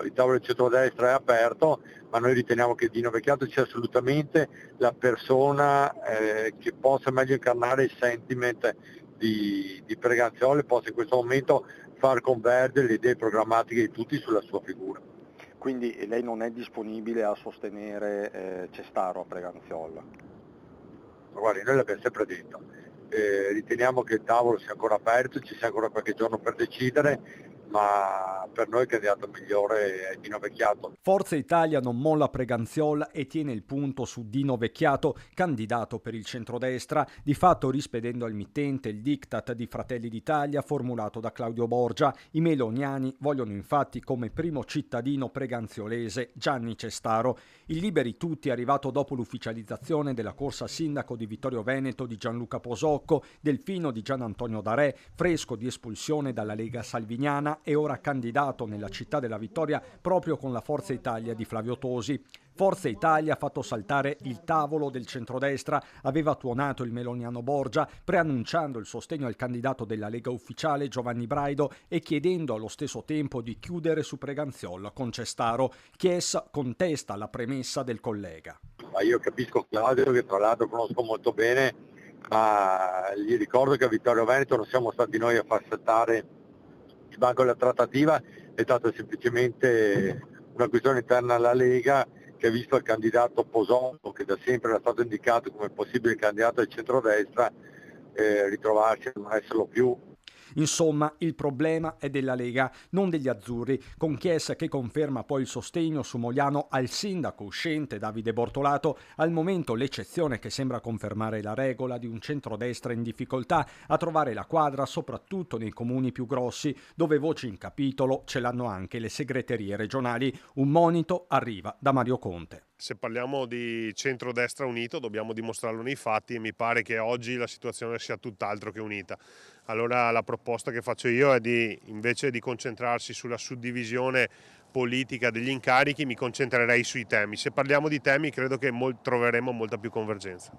Il tavolo di centrodestra è aperto, ma noi riteniamo che Dino Vecchiato sia assolutamente la persona che possa meglio incarnare il sentiment di Preganziol e possa in questo momento far convergere le idee programmatiche di tutti sulla sua figura. Quindi lei non è disponibile a sostenere Cestaro a Preganziol? Guardi, noi l'abbiamo sempre detto, riteniamo che il tavolo sia ancora aperto, ci sia ancora qualche giorno per decidere, ma per noi il candidato migliore è Dino Vecchiato. Forza Italia non molla Preganziol e tiene il punto su Dino Vecchiato, candidato per il centrodestra, di fatto rispedendo al mittente il diktat di Fratelli d'Italia formulato da Claudio Borgia. I meloniani vogliono infatti come primo cittadino preganziolese Gianni Cestaro. Il Liberi Tutti è arrivato dopo l'ufficializzazione della corsa sindaco di Vittorio Veneto di Gianluca Posocco, delfino di Gian Antonio Darè, fresco di espulsione dalla Lega Salviniana e ora candidato nella città della Vittoria proprio con la Forza Italia di Flavio Tosi. Forza Italia ha fatto saltare il tavolo del centrodestra, aveva tuonato il meloniano Borgia, preannunciando il sostegno al candidato della Lega ufficiale Giovanni Braido e chiedendo allo stesso tempo di chiudere su Preganziol con Cestaro. Chies contesta la premessa del collega. Ma io capisco Claudio, che tra l'altro conosco molto bene, ma gli ricordo che a Vittorio Veneto non siamo stati noi a far saltare il banco della trattativa, è stata semplicemente una questione interna alla Lega che ha visto il candidato Posocco, che da sempre era stato indicato come possibile candidato del centrodestra, ritrovarsi a non esserlo più. Insomma, il problema è della Lega, non degli azzurri, con Chiesa che conferma poi il sostegno su Mogliano al sindaco uscente Davide Bortolato, al momento l'eccezione che sembra confermare la regola di un centrodestra in difficoltà a trovare la quadra soprattutto nei comuni più grossi, dove voci in capitolo ce l'hanno anche le segreterie regionali. Un monito arriva da Mario Conte. Se parliamo di centrodestra unito dobbiamo dimostrarlo nei fatti e mi pare che oggi la situazione sia tutt'altro che unita. Allora la proposta che faccio io è invece di concentrarsi sulla suddivisione politica degli incarichi, mi concentrerei sui temi. Se parliamo di temi credo che troveremo molta più convergenza.